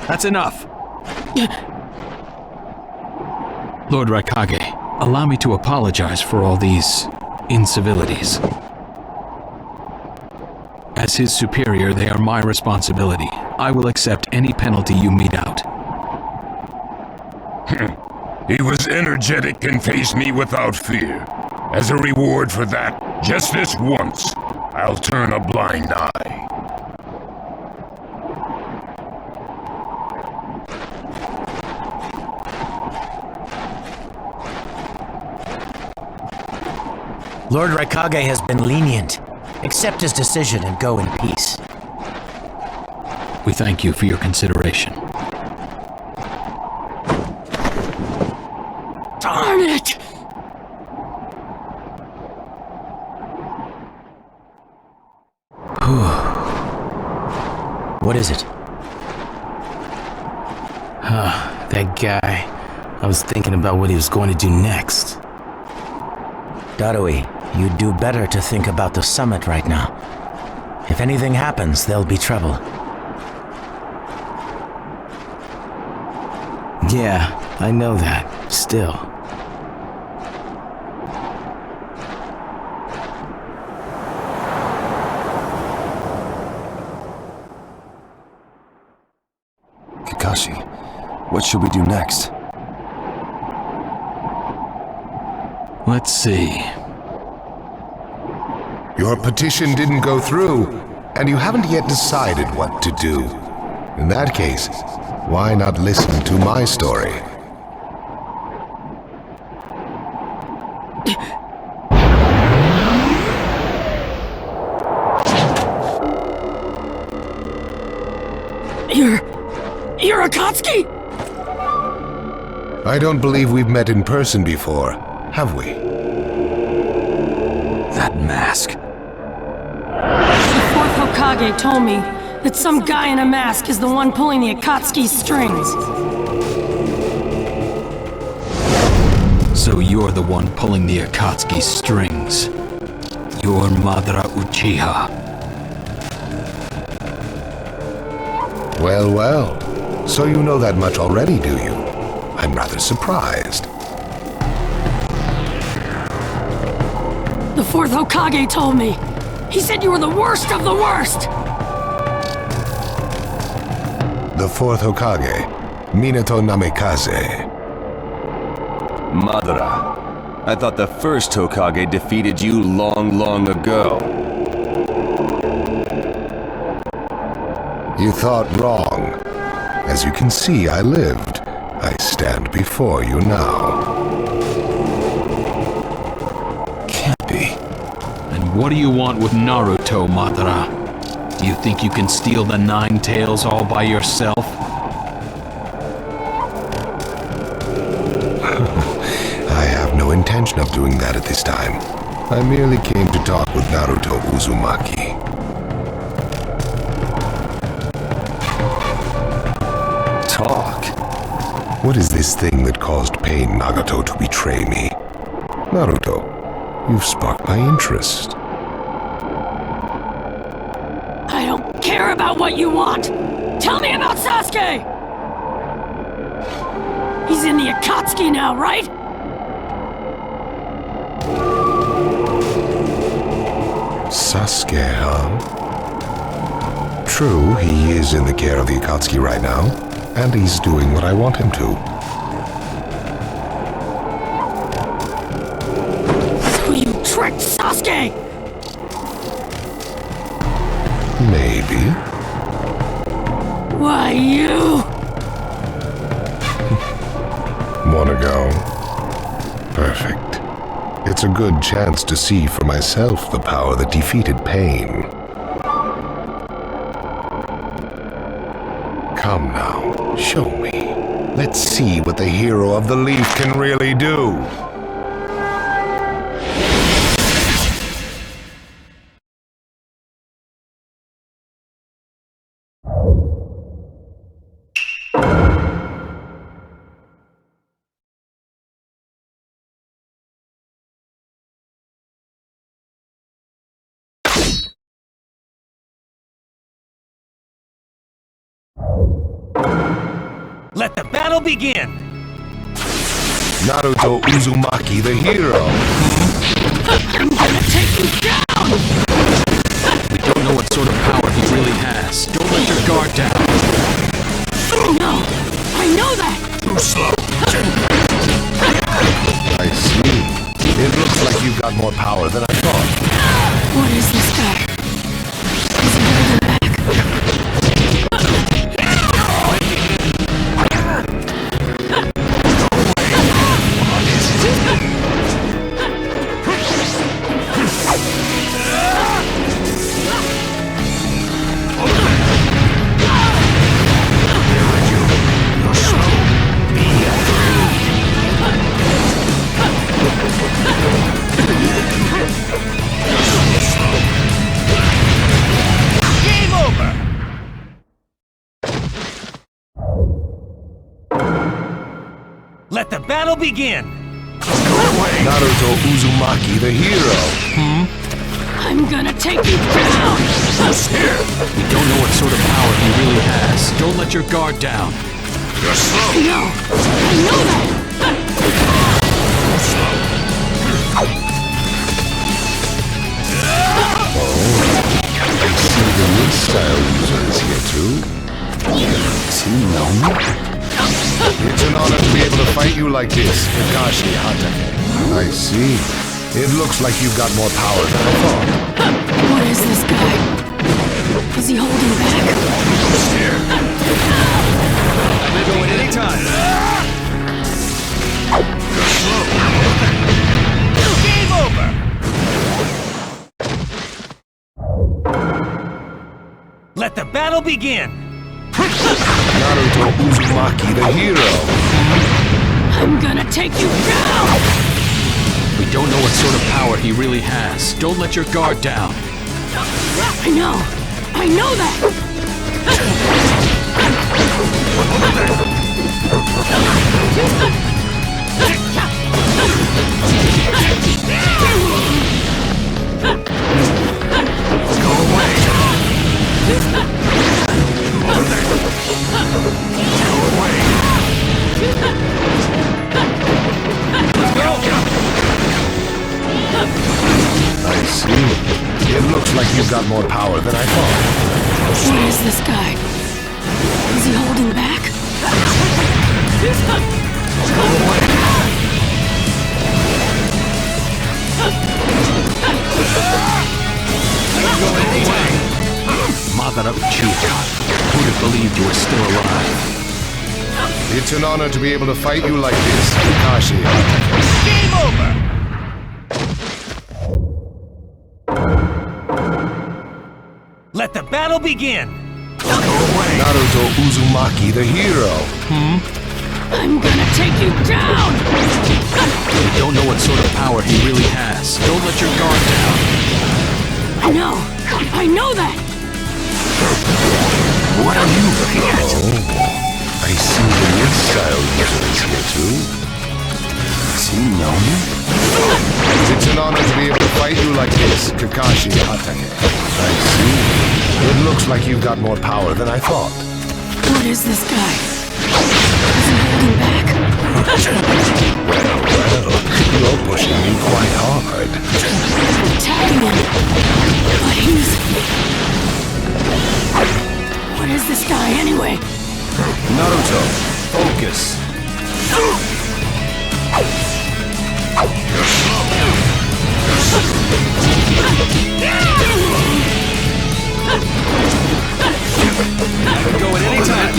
That's enough! Lord Raikage, allow me to apologize for all these incivilities. As his superior, they are my responsibility. I will accept any penalty you mete out. He was energetic and faced me without fear. As a reward for that, just this once, I'll turn a blind eye. Lord Raikage has been lenient. Accept his decision and go in peace. We thank you for your consideration. Darn it! What is it? That guy. I was thinking about what he was going to do next. Darui, you'd do better to think about the summit right now. If anything happens, there'll be trouble. Yeah, I know that. Still. Kakashi, what should we do next? Let's see. Your petition didn't go through, and you haven't yet decided what to do. In that case, why not listen to my story? You're Akatsuki? I don't believe we've met in person before, have we? That mask. The fourth Hokage told me that some guy in a mask is the one pulling the Akatsuki's strings. So you're the one pulling the Akatsuki's strings. You're Madara Uchiha. Well, well. So you know that much already, do you? I'm rather surprised. The fourth Hokage told me. He said you were the worst of the worst! The fourth Hokage, Minato Namikaze. Madara, I thought the first Hokage defeated you long ago. You thought wrong. As you can see, I lived. I stand before you now. Can't be. And what do you want with Naruto, Madara? Do you think you can steal the Nine Tails all by yourself? I have no intention of doing that at this time. I merely came to talk with Naruto Uzumaki. Talk? What is this thing that caused Pain Nagato to betray me? Naruto, you've sparked my interest. I don't care about what you want! Tell me about Sasuke! He's in the Akatsuki now, right? Sasuke, huh? True, he is in the care of the Akatsuki right now, and he's doing what I want him to. So you tricked Sasuke! Maybe. Why, you... Wanna go? Perfect. It's a good chance to see for myself the power that defeated Pain. Come now, show me. Let's see what the hero of the leaf can really do. Let the battle begin! Naruto Uzumaki, the hero. I'm gonna take you down! We don't know what sort of power he really has. Don't let your guard down. No! I know that! Too slow. I see. It looks like you've got more power than I thought. What is this guy? Is he holding back? Let the battle begin! Naruto Uzumaki, the hero. I'm gonna take you down! We don't know what sort of power he really has. Don't let your guard down. You're slow. No! I know that! I see the new style user is here too. Does he know me? It's an honor to be able to fight you like this, Kakashi Hatake. I see. It looks like you've got more power than I thought. What is this guy? Is he holding back? We're going anytime! Game over! Let the battle begin! Naruto Uzumaki, the hero. I'm gonna take you down! We don't know what sort of power he really has. Don't let your guard down. I know! I know that! Go away. I see. It looks like you've got more power than I thought. What is this guy? Is he holding back? Madara Uchiha. Who'd have believed you were still alive? It's an honor to be able to fight you like this, Kakashi Hatake. Game over! Let the battle begin! Naruto Uzumaki, the hero. I'm gonna take you down! We don't know what sort of power he really has. Don't let your guard down. I know! I know that! What are you looking at? I see the new style user is here too. Does he know me? It's an honor to be able to fight you like this, Kakashi Hatake. I see. It looks like you've got more power than I thought. What is this guy? Is he holding back? Well, you're pushing me quite hard. Attacking him! But he's... What is this guy anyway? Naruto, focus. Go at any time!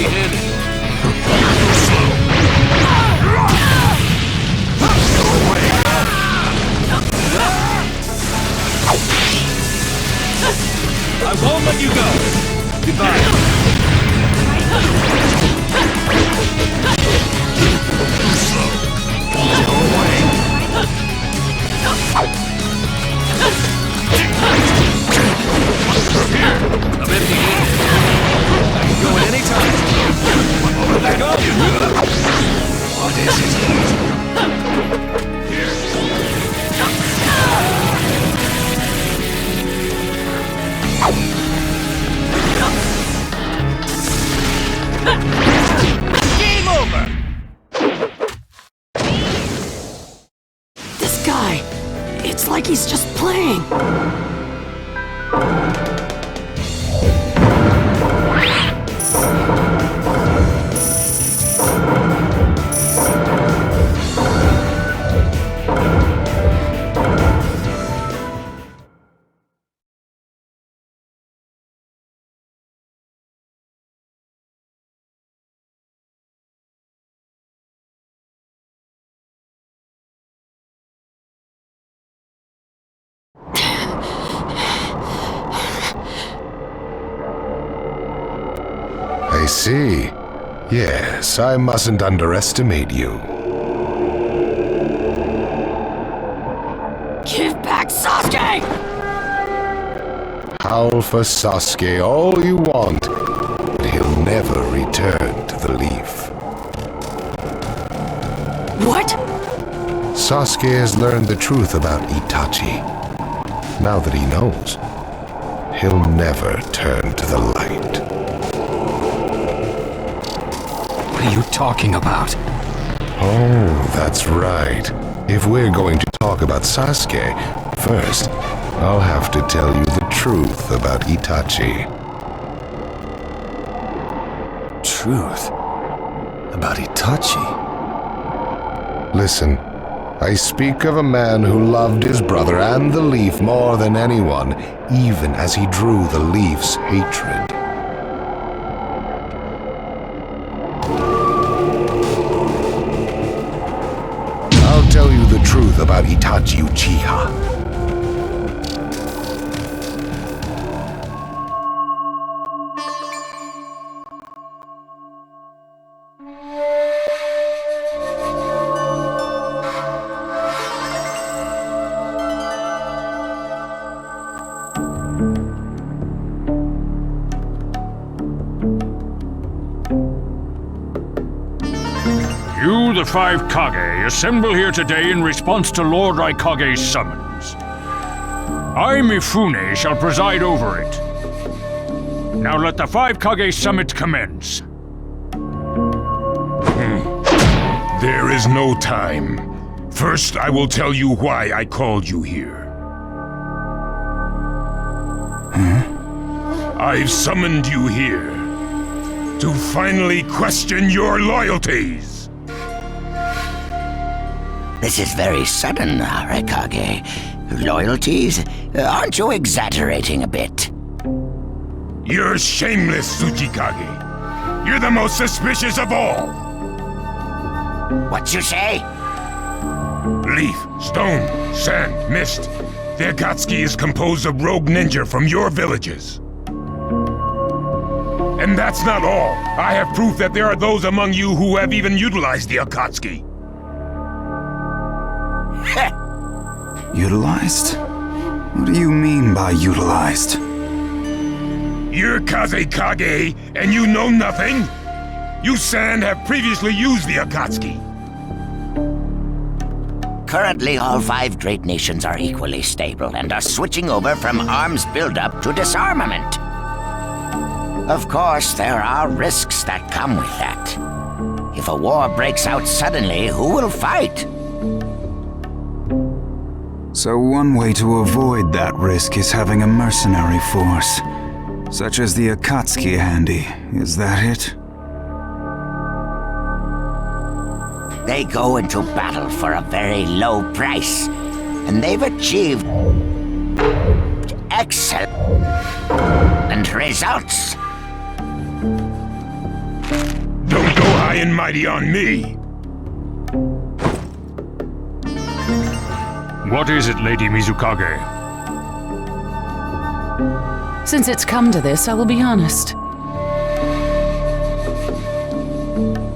I won't let you go! Goodbye! I'm empty-handed. I can go at any time. Let go! What is it? Game like he's just playing. I see. Yes, I mustn't underestimate you. Give back Sasuke! Howl for Sasuke all you want, but he'll never return to the leaf. What? Sasuke has learned the truth about Itachi. Now that he knows, he'll never turn to the light. What are you talking about? Oh, that's right. If we're going to talk about Sasuke, first, I'll have to tell you the truth about Itachi. Truth? About Itachi? Listen, I speak of a man who loved his brother and the leaf more than anyone, even as he drew the leaf's hatred. I'll tell you the truth about Itachi Uchiha. You, the five Kage, assemble here today in response to Lord Raikage's summons. I, Mifune, shall preside over it. Now let the five Kage summit commence. There is no time. First, I will tell you why I called you here. I've summoned you here to finally question your loyalties. This is very sudden, Raikage. Loyalties? Aren't you exaggerating a bit? You're shameless, Tsuchikage. You're the most suspicious of all. What you say? Leaf, stone, sand, mist. The Akatsuki is composed of rogue ninja from your villages. And that's not all. I have proof that there are those among you who have even utilized the Akatsuki. Utilized? What do you mean by utilized? You're Kazekage, and you know nothing? You Sand have previously used the Akatsuki. Currently, all five great nations are equally stable and are switching over from arms buildup to disarmament. Of course, there are risks that come with that. If a war breaks out suddenly, who will fight? So one way to avoid that risk is having a mercenary force, such as the Akatsuki handy. Is that it? They go into battle for a very low price, and they've achieved excellent results. Don't go high and mighty on me. What is it, Lady Mizukage? Since it's come to this, I will be honest.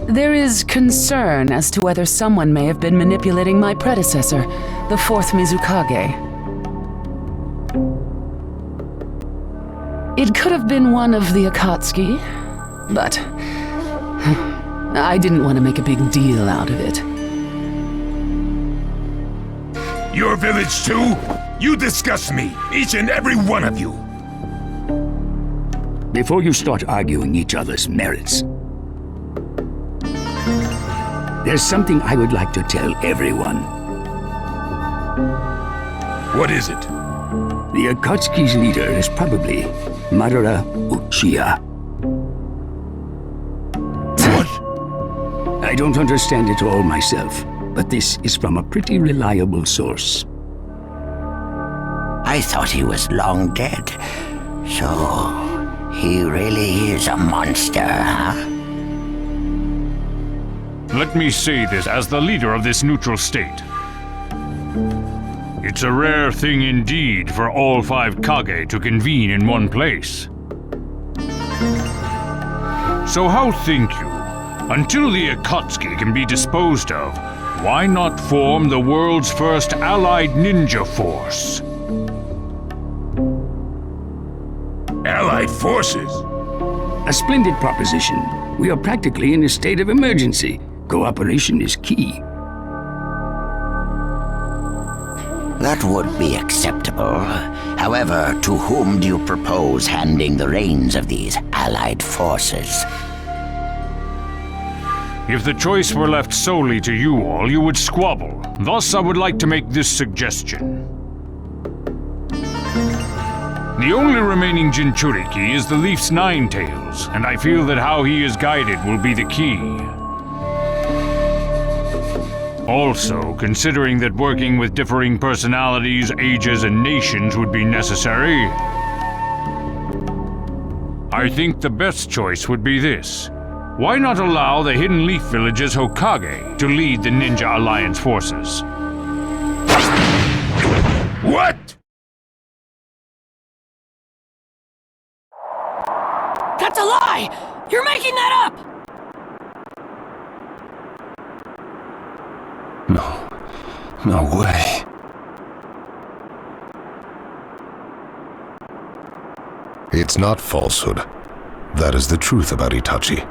There is concern as to whether someone may have been manipulating my predecessor, the fourth Mizukage. It could have been one of the Akatsuki, but I didn't want to make a big deal out of it. Your village too? You disgust me, each and every one of you. Before you start arguing each other's merits, there's something I would like to tell everyone. What is it? The Akatsuki's leader is probably Madara Uchiha. What? I don't understand it all myself, but this is from a pretty reliable source. I thought he was long dead. So, he really is a monster, huh? Let me say this as the leader of this neutral state. It's a rare thing indeed for all 5 Kage to convene in one place. So how think you, until the Akatsuki can be disposed of, why not form the world's first allied ninja force? Allied forces? A splendid proposition. We are practically in a state of emergency. Cooperation is key. That would be acceptable. However, to whom do you propose handing the reins of these allied forces? If the choice were left solely to you all, you would squabble. Thus, I would like to make this suggestion. The only remaining Jinchuriki is the Leaf's 9 tails, and I feel that how he is guided will be the key. Also, considering that working with differing personalities, ages, and nations would be necessary, I think the best choice would be this. Why not allow the Hidden Leaf Village's Hokage to lead the Ninja Alliance forces? What? That's a lie! You're making that up! No way. It's not falsehood. That is the truth about Itachi.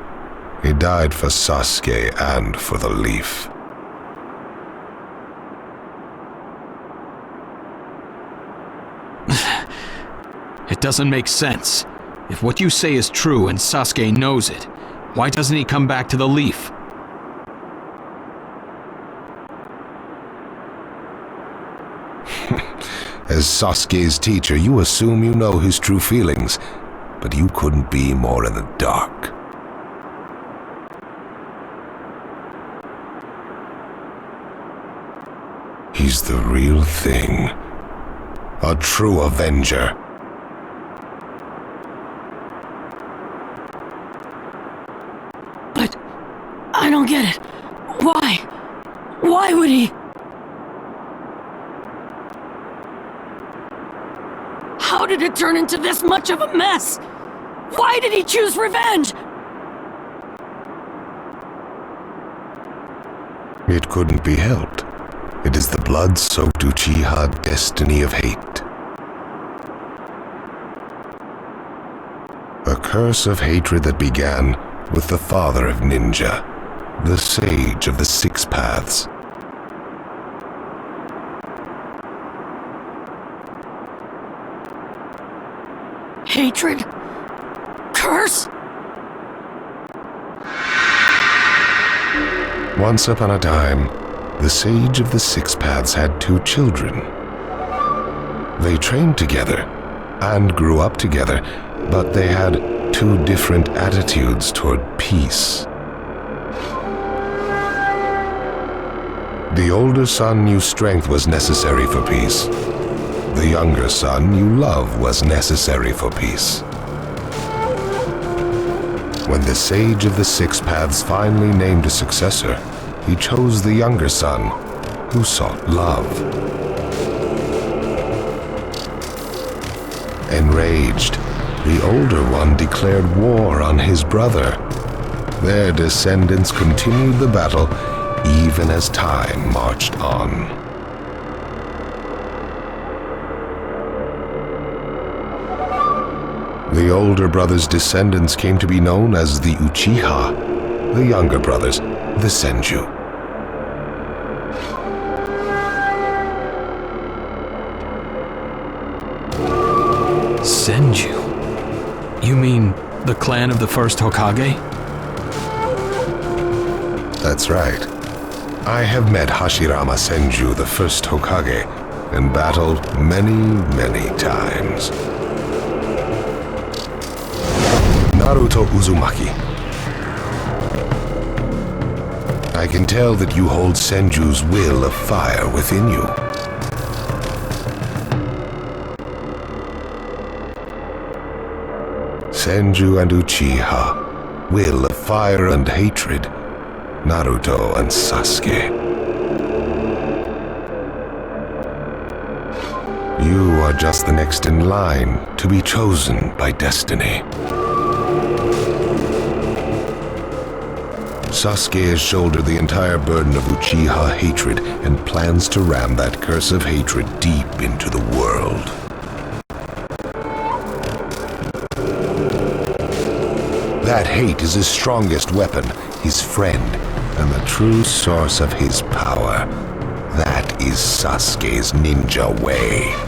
He died for Sasuke and for the Leaf. It doesn't make sense. If what you say is true and Sasuke knows it, why doesn't he come back to the Leaf? As Sasuke's teacher, you assume you know his true feelings, but you couldn't be more in the dark. He's the real thing. A true Avenger. But I don't get it. Why? Why would he? How did it turn into this much of a mess? Why did he choose revenge? It couldn't be helped. It is the blood-soaked Uchiha destiny of hate. A curse of hatred that began with the father of ninja, the sage of the 6 paths. Hatred? Curse? Once upon a time, the sage of the 6 paths had 2 children. They trained together and grew up together, but they had 2 different attitudes toward peace. The older son knew strength was necessary for peace. The younger son knew love was necessary for peace. When the sage of the 6 paths finally named a successor, he chose the younger son, who sought love. Enraged, the older one declared war on his brother. Their descendants continued the battle even as time marched on. The older brother's descendants came to be known as the Uchiha, the younger brothers, the Senju. Senju? You mean the clan of the first Hokage? That's right. I have met Hashirama Senju, the first Hokage, and battled many, many times. Naruto Uzumaki. I can tell that you hold Senju's will of fire within you. Senju and Uchiha, will of fire and hatred, Naruto and Sasuke. You are just the next in line to be chosen by destiny. Sasuke has shouldered the entire burden of Uchiha hatred and plans to ram that curse of hatred deep into the world. That hate is his strongest weapon, his friend, and the true source of his power. That is Sasuke's ninja way.